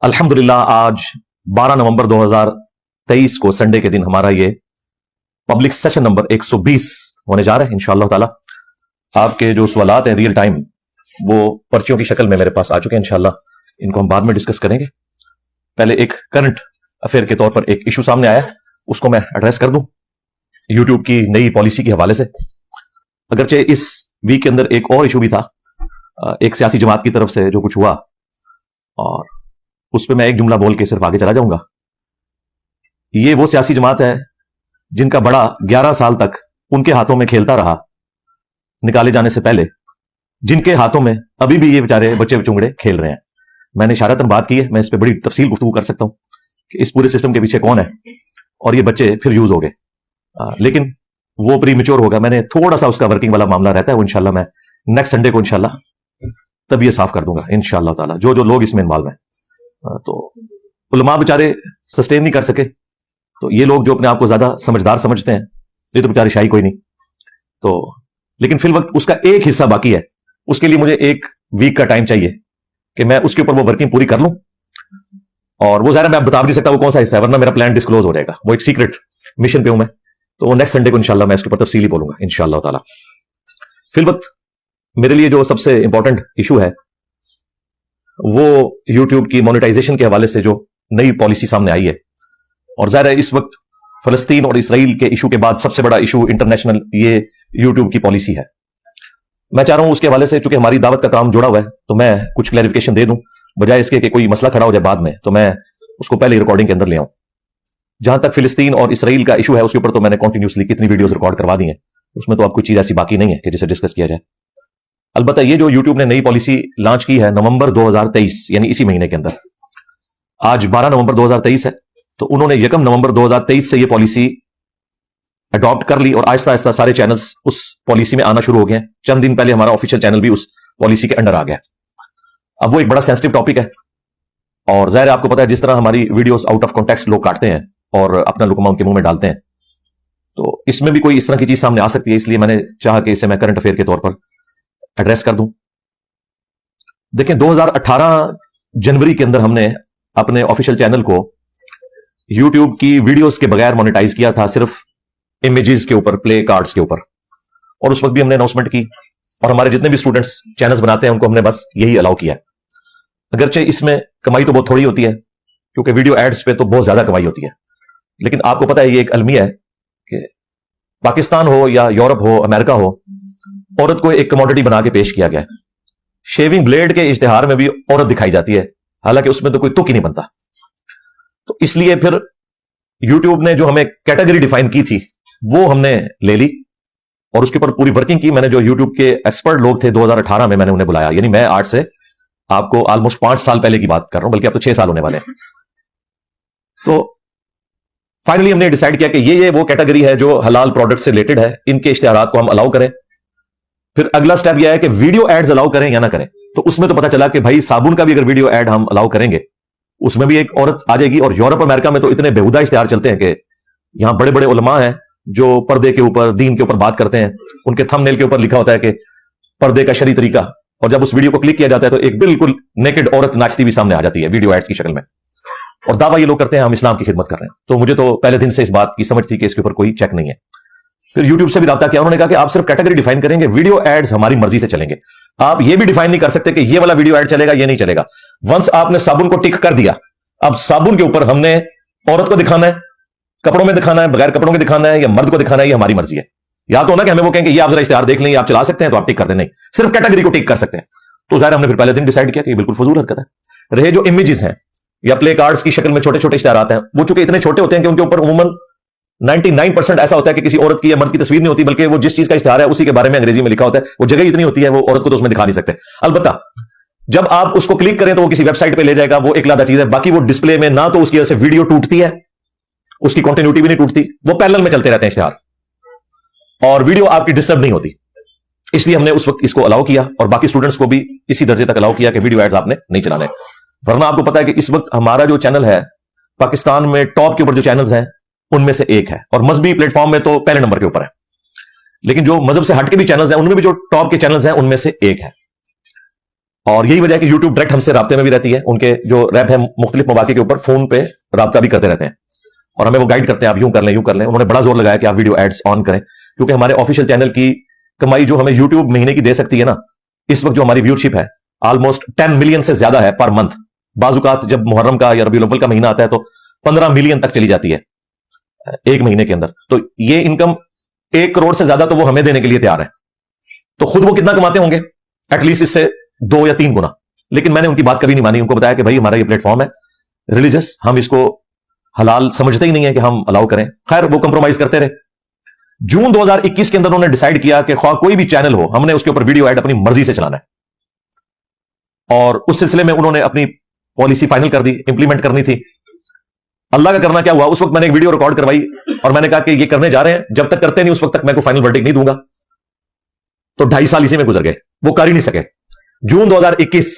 अल्हम्दुलिल्लाह आज 12 नवंबर 2023 को संडे के दिन हमारा ये पब्लिक सेशन नंबर 120 होने जा रहा है इंशाअल्लाह ताला। आपके जो सवालात हैं रियल टाइम वो पर्चियों की शक्ल में मेरे पास आ चुके हैं। इंशाअल्लाह इनको हम बाद में डिस्कस करेंगे। पहले एक करंट अफेयर के तौर पर एक इशू सामने आया, उसको मैं एड्रेस कर दूं यूट्यूब की नई पॉलिसी के हवाले से। अगरचे इस वीक के अंदर एक और इशू भी था, एक सियासी जमात की तरफ से जो कुछ हुआ, और उस पर मैं एक जुमला बोल के सिर्फ आगे चला जाऊंगा। ये वो सियासी जमात है जिनका बड़ा 11 साल तक उनके हाथों में खेलता रहा निकाले जाने से पहले, जिनके हाथों में अभी भी ये बेचारे बच्चे चुंगड़े खेल रहे हैं। मैंने इशारतन बात की है, मैं इस पर बड़ी तफसील गुफ्तगू कर सकता हूं कि इस पूरे सिस्टम के पीछे कौन है, और ये बच्चे फिर यूज हो गए, लेकिन वो प्री मेच्योर होगा। मैंने थोड़ा सा उसका वर्किंग वाला मामला रहता है, वो इंशाल्लाह मैं नेक्स्ट संडे को इंशाल्लाह तब ये साफ कर दूंगा इंशाल्लाह ताला, जो जो लोग इसमें इन्वॉल्व हैं। तो उलमा बेचारे सस्टेन नहीं कर सके, तो ये लोग जो अपने आप को ज्यादा समझदार समझते हैं, ये तो बेचारे शाही कोई नहीं। तो लेकिन फिल वक्त उसका एक हिस्सा बाकी है, उसके लिए मुझे एक वीक का टाइम चाहिए कि मैं उसके ऊपर वो वर्किंग पूरी कर लूं, और वो ज़ाहिर मैं बता नहीं सकता वो कौन सा हिस्सा है, वरना मेरा प्लान डिस्क्लोज हो जाएगा। वो एक सीक्रेट मिशन पे हूं मैं, तो नेक्स्ट संडे को इंशाल्लाह मैं इसके ऊपर तफसीली बोलूंगा इंशाल्लाह ताला। फिल वक्त मेरे लिए जो सबसे इंपॉर्टेंट इशू है वो यूट्यूब की मोनेटाइजेशन के हवाले से जो नई पॉलिसी सामने आई है, और ज़ाहिर है इस वक्त फलस्तीन और इसराइल के इशू के बाद सबसे बड़ा इशू इंटरनेशनल ये यूट्यूब की पॉलिसी है। मैं चाह रहा हूं उसके हवाले से, चूंकि हमारी दावत का काम जुड़ा हुआ है, तो मैं कुछ क्लैरिफिकेशन दे दूं, बजाय इसके कि कोई मसला खड़ा हो जाए बाद में, तो मैं उसको पहले रिकॉर्डिंग के अंदर ले आऊं। जहां तक फिलिस्तीन और इसराइल का इशू है उसके ऊपर तो मैंने कंटिन्यूसली कितनी वीडियोस रिकॉर्ड करवा दी हैं, उसमें तो अब कोई चीज ऐसी बाकी नहीं है कि जिसे डिस्कस किया जाए। अलबत्ता ये जो यूट्यूब ने नई पॉलिसी लॉन्च की है नवंबर 2023 यानी इसी महीने के अंदर, आज 12 नवंबर 2023 है, तो उन्होंने 1 नवंबर 2023 से ये पॉलिसी अडॉप्ट कर ली, और आहिस्ता आहिस्ता सारे चैनल्स उस पॉलिसी में आना शुरू हो गए। चंद दिन पहले हमारा ऑफिशियल चैनल भी उस पॉलिसी के अंडर आ गया। अब वो एक बड़ा सेंसिटिव टॉपिक है, और जाहिर है आपको पता है जिस तरह हमारी वीडियोस आउट ऑफ कॉन्टेक्स्ट लोग काटते हैं और अपना लुकमा उनके मुंह में डालते हैं, तो इसमें भी कोई इस तरह की चीज सामने आ सकती है, इसलिए मैंने चाहा कि इसे मैं करंट अफेयर के तौर पर एड्रेस कर दूं। देखें 2018 जनवरी के अंदर हमने अपने ऑफिशियल चैनल को यूट्यूब की वीडियोस के बगैर मोनेटाइज किया था, सिर्फ इमेजेस के ऊपर, प्ले कार्ड्स के ऊपर, और उस वक्त भी हमने अनाउंसमेंट की, और हमारे जितने भी स्टूडेंट्स चैनल्स बनाते हैं उनको हमने बस यही अलाउ किया है। अगरचे इसमें कमाई तो बहुत थोड़ी होती है, क्योंकि वीडियो एड्स पे तो बहुत ज्यादा कमाई होती है, लेकिन आपको पता है ये एक अलमिया है कि पाकिस्तान हो या यूरोप हो, अमेरिका हो, औरत को एक कमोडिटी बना के पेश किया गया है। शेविंग ब्लेड के इश्तिहार में भी औरत दिखाई जाती है, हालांकि उसमें तो कोई तुक ही नहीं बनता। तो इसलिए फिर यूट्यूब ने जो हमें कैटेगरी डिफाइन की थी वो हमने ले ली, और उसके ऊपर पूरी वर्किंग की। मैंने जो यूट्यूब के एक्सपर्ट लोग थे 2018 में मैंने उन्हें बुलाया, यानी मैं आज से आपको ऑलमोस्ट 5 साल पहले की बात कर रहा हूं, बल्कि अब तो 6 साल होने वाले हैं। तो फाइनली हमने डिसाइड किया कि ये वो कैटेगरी है जो हलाल प्रोडक्ट से रिलेटेड है, इनके इश्तिहारात को हम अलाउ करें। फिर अगला स्टेप यह है कि वीडियो एड्स अलाउ करें या ना करें। तो उसमें तो पता चला कि भाई साबुन का भी अगर वीडियो एड हम अलाउ करेंगे उसमें भी एक औरत आ जाएगी, और यूरोप अमेरिका में तो इतने बेहुदा इश्तिहार चलते हैं कि यहां बड़े बड़े उलमा हैं जो पर्दे के ऊपर, दीन के ऊपर बात करते हैं, उनके थंबनेल के ऊपर लिखा होता है कि पर्दे का शरई तरीका, और जब उस वीडियो को क्लिक किया जाता है तो एक बिल्कुल नेकेड औरत नाचती भी सामने आ जाती है वीडियो एड्स की शक्ल में, और दावा ये लोग करते हैं हम इस्लाम की खिदमत कर रहे हैं। तो मुझे तो पहले दिन से इस बात की समझ थी कि इसके ऊपर कोई चेक नहीं है। फिर यूट्यूब से भी राब्ता किया, उन्होंने कहा कि आप सिर्फ कैटेगरी डिफाइन करेंगे, वीडियो एड्स हमारी मर्जी से चलेंगे, आप ये भी डिफाइन नहीं कर सकते कि ये वाला वीडियो एड चलेगा, ये नहीं चलेगा। वंस आपने साबुन को टिक कर दिया, अब साबुन के ऊपर हमने औरत को दिखाना है, कपड़ों में दिखाना है, बगैर कपड़ों के दिखाना है, या मर्द को दिखाना है, ये हमारी मर्जी है। या तो ना कि हमें वो कहेंगे ये आप जरा इश्तिहार देख लें, आप चला सकते हैं तो आप टिक कर दें, नहीं, सिर्फ कैटेगरी को टिक कर सकते हैं। तो जाहिर हमने फिर पहले दिन डिसाइड किया कि ये बिल्कुल फजूल हरकत है। रहे जो इमेजेस हैं या प्ले कार्ड्स की शक्ल में छोटे छोटे इश्तिहारात हैं, वो चूंकि इतने छोटे होते हैं कि उनके ऊपर उमूमन 99% ऐसा होता है कि किसी औरत की या मर्द की तस्वीर नहीं होती, बल्कि वो जिस चीज का इश्तिहार है उसी के बारे में अंग्रेजी में लिखा होता है। वो जगह इतनी होती है, वो औरत को तो उसमें दिखा नहीं सकते। अलबत्ता जब आप उसको क्लिक करें तो वो किसी वेबसाइट पे ले जाएगा, वो एक लादा चीज है। बाकी वो डिस्प्ले में ना तो उसकी वजह से वीडियो टूटती है, उसकी कंटिन्यूटी भी नहीं टूटती, वो पैरेलल में चलते रहते हैं इश्तिहार, और वीडियो आपकी डिस्टर्ब नहीं होती। इसलिए हमने उस वक्त इसको अलाउ किया, और बाकी स्टूडेंट्स को भी इसी दर्जे तक अलाउ किया कि वीडियो एड्स आपने नहीं चलाने। वरना आपको पता है कि इस वक्त हमारा जो चैनल है पाकिस्तान में टॉप के ऊपर जो चैनल्स हैं उनमें से एक है, और मजहबी प्लेटफॉर्म में तो पहले नंबर के ऊपर है, लेकिन जो मजहब से हटके भी चैनल्स हैं उनमें भी जो टॉप के चैनल्स हैं उनमें से एक है। और यही वजह है कि YouTube डायरेक्ट हमसे राब्ते में भी रहती है, उनके जो रैप है मुख्तलिफ मौके के ऊपर फोन पे राब्ता भी करते रहते हैं और हमें वो गाइड करते हैं, आप यूं कर लें यूं कर लें। उन्होंने बड़ा जोर लगाया कि आप वीडियो एड्स ऑन करें, क्योंकि हमारे ऑफिशियल चैनल की कमाई जो हमें YouTube महीने की दे सकती है ना, इस वक्त जो हमारी व्यूअरशिप है ऑलमोस्ट 10 मिलियन से ज्यादा है पर मंथ। बाजुकात जब मुहर्रम का या रबीउल अव्वल का महीना आता है तो 15 मिलियन तक चली जाती है एक महीने के अंदर। तो ये इनकम 1 करोड़ से ज्यादा तो वो हमें देने के लिए तैयार है। तो खुद वो कितना कमाते होंगे, एटलीस्ट इससे 2 या 3 गुना। लेकिन मैंने उनकी बात कभी नहीं मानी, उनको बताया कि भाई हमारा ये प्लेटफॉर्म है रिलीजियस, हम इसको हलाल समझते ही नहीं है कि हम अलाउ करें। खैर वो कंप्रोमाइज करते रहे। जून 2021 के अंदर उन्होंने डिसाइड किया कि ख्वाह कोई भी चैनल हो, हमने उसके ऊपर वीडियो ऐड अपनी मर्जी से चलाना है। और उस सिलसिले में उन्होंने अपनी पॉलिसी फाइनल कर दी, इंप्लीमेंट करनी थी। अल्लाह का करना क्या हुआ, उस वक्त मैंने एक वीडियो रिकॉर्ड करवाई और मैंने कहा कि ये करने जा रहे हैं, जब तक करते नहीं उस वक्त तक मैं कोई फाइनल वर्डिक्ट नहीं दूंगा। तो 2.5 साल इसी में गुजर गए, वो कर ही नहीं सके। जून 2021,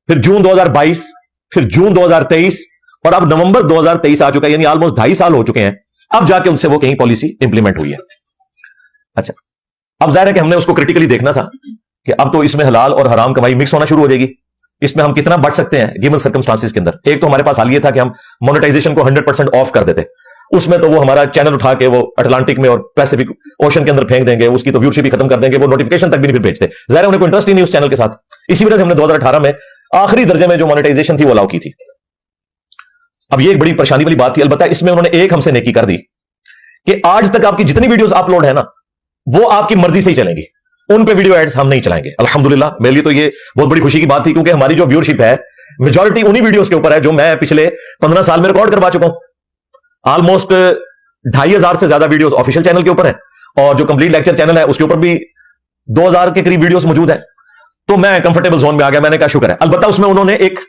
फिर जून 2022, फिर जून 2023 और अब नवंबर 2023 आ चुका है, यानी ऑलमोस्ट 2.5 साल हो चुके हैं। अब जाके उनसे वो कहीं पॉलिसी इंप्लीमेंट हुई है। अच्छा, अब जाहिर है कि हमने उसको क्रिटिकली देखना था कि अब तो इसमें हलाल और हराम कमाई मिक्स होना शुरू हो जाएगी। इसमें हम कितना बढ़ सकते हैं गिवन सर्कमस्टांसेस के अंदर। एक तो हमारे पास हाल ये था कि हम मोनेटाइजेशन को 100% ऑफ कर देते, उसमें तो वो हमारा चैनल उठा के वो अटलांटिक में और पैसिफिक ओशन के अंदर फेंक देंगे, उसकी तो व्यूअरशिप ही खत्म कर देंगे, वो नोटिफिकेशन तक भी नहीं भेजते। जाहिर है उन्हें कोई इंटरेस्ट ही नहीं उस चैनल के साथ। इसी वजह से हमने 2018 में आखिरी दर्जे में जो मोनेटाइजेशन थी वो अलाउ की थी। अब ये एक बड़ी परेशानी वाली बात थी। अलबत्ता इसमें उन्होंने एक हमसे नेकी कर दी कि आज तक आपकी जितनी वीडियोस अपलोड है ना, वो आपकी मर्जी से ही चलेंगी, उन पे वीडियो एड्स हम नहीं चलाएंगे। अल्हम्दुलिल्लाह, मेरे लिए तो ये बहुत बड़ी खुशी की बात थी, क्योंकि हमारी जो व्यूअरशिप है मेजॉरिटी उन्हीं वीडियोस के ऊपर है जो मैं पिछले 15 साल में रिकॉर्ड करवा चुका हूं। ऑलमोस्ट 2,500 से ज्यादा वीडियोस ऑफिशियल चैनल के ऊपर है और जो कंप्लीट लेक्चर चैनल है उसके ऊपर भी 2,000 के करीब वीडियोस मौजूद है। तो मैं कंफर्टेबल जोन में आ गया, मैंने कहा शुक्र है। अलबत्ता उसमें उन्होंने एक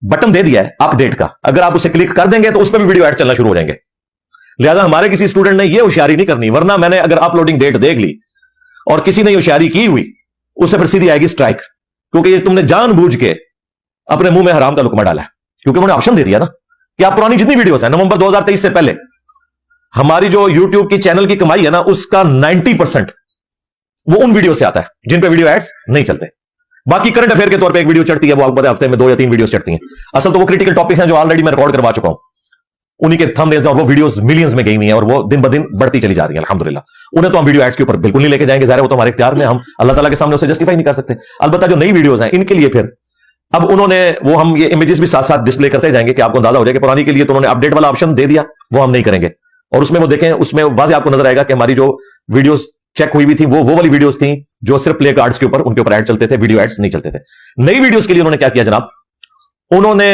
बटन दे दिया है अपडेट का, अगर आप उसे क्लिक कर देंगे तो उस पर भी वीडियो ऐड चलना शुरू हो जाएंगे। लिहाजा हमारे किसी स्टूडेंट ने यह होशियारी नहीं करनी, वरना मैंने अगर अपलोडिंग डेट देख ली और किसी ने होशियारी की हुई, उससे फिर सीधी आएगी स्ट्राइक, क्योंकि ये तुमने जानबूझ के अपने मुंह में हराम का लुकमा डाला है। क्योंकि उन्होंने ऑप्शन दे दिया ना कि आप पुरानी जितनी वीडियोस है नवंबर 2023 से पहले, हमारी जो यूट्यूब की चैनल की कमाई है ना, उसका 90% वो उन वीडियो से आता है जिन पे वीडियो एड्स नहीं चलते। बाकी करंट अफेयर के तौर पे एक वीडियो चढ़ती है, वो आपको पता है हफ्ते में 2 या 3 वीडियोस चढ़ती हैं। असल तो वो क्रिटिकल टॉपिक्स हैं जो ऑलरेडी मैं रिकॉर्ड करवा चुका हूं, उन्हीं के थंबनेल्स और वो वीडियोस मिलियंस में गई हुई हैं और वो दिन ब दिन बढ़ती चली जा रही है अल्हम्दुलिल्लाह। उन्हें तो हम वीडियो एड्स के ऊपर बिल्कुल नहीं लेके जाएंगे, ज़ाहिर है वो तो हमारे इख्तियार में, हम अल्लाह ताला के सामने उसे जस्टिफाई नहीं कर सकते। अलबत्ता जो नई वीडियोस हैं इनके लिए फिर अब उन्होंने वो हम ये इमेजेस भी साथ साथ डिस्प्ले करते जाएंगे कि आपको अंदाजा हो जाएगा। पुरानी के लिए तो उन्होंने अपडेट वाला ऑप्शन दे दिया, वो हम नहीं करेंगे। और उसमें वो देखें, उसमें वाज़ेह आपको नजर आएगा कि हमारी जो वीडियोस चेक हुई भी थी वो वाली वीडियोस थी जो सिर्फ प्ले कार्ड्स के ऊपर, उनके ऊपर ऐड चलते थे, वीडियो एड्स नहीं चलते थे। नई वीडियोस के लिए उन्होंने क्या किया जनाब, उन्होंने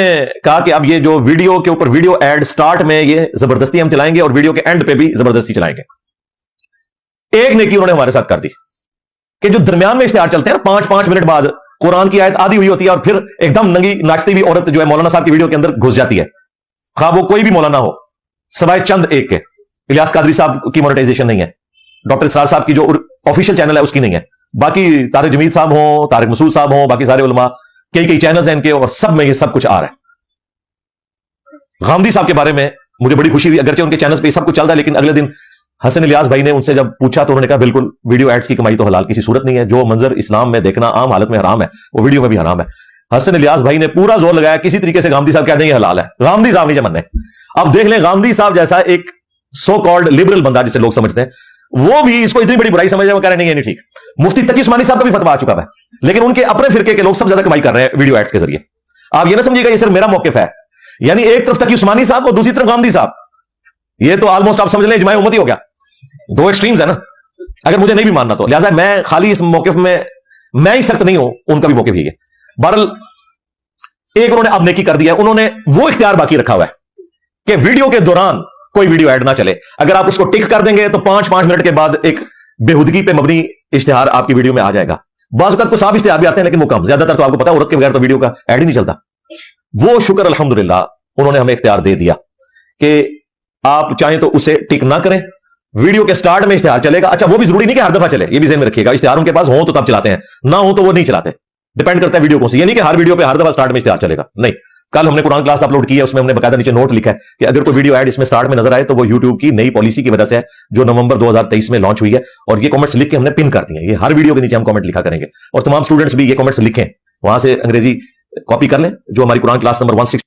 कहा कि अब ये जो वीडियो के ऊपर वीडियो एड स्टार्ट में ये जबरदस्ती हम चलाएंगे और वीडियो के एंड पे भी जबरदस्ती चलाएंगे। एक नेकी उन्होंने हमारे साथ कर दी कि जो दरमियान में इश्तिहार चलते हैं ना, 5-5 मिनट बाद कुरान की आयत आधी हुई होती है और फिर एकदम नंगी नाचती हुई औरत जो है मौलाना साहब की वीडियो के अंदर घुस जाती है, खा वो कोई भी मौलाना हो सवाए चंद एक के। इलियास कादरी साहब की मोनेटाइजेशन नहीं है, डॉक्टर इसरार साहब की जो ऑफिशियल चैनल है उसकी नहीं है, बाकी तारिक जमील साहब हो, तारिक मसूद साहब हो, बाकी सारे उलमा, कई चैनल्स हैं इनके और सब में ये सब कुछ आ रहा है। गांधी साहब के बारे में मुझे बड़ी खुशी हुई, अगरचे उनके चैनल्स पे सब कुछ चल रहा है, लेकिन अगले दिन हसन इलियास भाई ने उनसे जब पूछा तो उन्होंने कहा बिल्कुल वीडियो एड्स की कमाई तो हलाल किसी सूरत नहीं है, जो मंजर इस्लाम में देखना आम हालत में हराम है वो वीडियो में भी हराम है। हसन इलियास भाई ने पूरा जोर लगाया किसी तरीके से गांधी साहब क्या नहीं हलाल है, गांधी साहब नहीं जमने। अब देख लें, गांधी साहब जैसा एक सो कॉल्ड लिबरल बंदा जिसे लोग समझते हैं, वो भी इसको इतनी बड़ी बुराई समझ रहे हैं, वो कह रहे नहीं, ये नहीं ठीक। मुफ्ती तकी उस्मानी साहब का भी फतवा आ चुका है, लेकिन उनके अपने फिरके के लोग सब ज्यादा कमाई कर रहे हैं वीडियो एड्स के जरिए। आप ये ना समझिएगा ये सिर्फ मेरा मौकिफ है, यानी एक तरफ तकी उस्मानी साहब और दूसरी तरफ गांधी साहब, ये तो ऑलमोस्ट आप समझ लें इजमाए उम्मती हो गया। 2 एक्सट्रीम्स है ना, अगर मुझे नहीं भी मानना तो। लिहाजा मैं खाली इस मौकिफ में मैं ही सख्त नहीं हूं, उनका भी मौकिफ ही है। बहरहाल एक उन्होंने अब नेकी कर दिया, उन्होंने वो इख्तियार बाकी रखा हुआ है कि वीडियो के दौरान कोई वीडियो ऐड ना चले। अगर आप उसको टिक कर देंगे तो 5-5 मिनट के बाद एक बेहुदगी पे मबनी इश्तिहार आपकी वीडियो में आ जाएगा। बाज़ वक़्त को साफ इश्तिहार भी आते हैं, लेकिन वो कम, ज्यादातर तो आपको पता है औरत के बगैर तो वीडियो का ऐड ही नहीं चलता। वो शुक्र अल्हम्दुलिल्लाह उन्होंने हमें इख्तियार दे दिया कि आप चाहें तो उसे टिक ना करें, वीडियो के स्टार्ट में इश्तिहार चलेगा। अच्छा, वो भी जरूरी नहीं कि हर दफा चले, ये भी ज़हन में रखिएगा। इश्तिहार उनके पास हो तो तब चलाते हैं, ना हो तो वो नहीं चलाते, डिपेंड करता है वीडियो को से। ये नहीं कि हर वीडियो पे हर दफा स्टार्ट में इश्तिहार चलेगा, नहीं। कल हमने कुरान क्लास अपलोड की है, उसमें हमने बकायदा नीचे नोट लिखा है कि अगर कोई वीडियो ऐड इसमें स्टार्ट में नजर आए तो वो यूट्यूब की नई पॉलिसी की वजह से है जो नवंबर 2023 में लॉन्च हुई है। और ये कमेंट्स लिख के हमने पिन कर दिए हैं, ये हर वीडियो के नीचे हम कमेंट लिखा करेंगे और तमाम स्टूडेंट्स भी ये कमेंट्स लिखें, वहां से अंग्रेजी कॉपी कर लें जो हमारी कुरान क्लास नंबर 160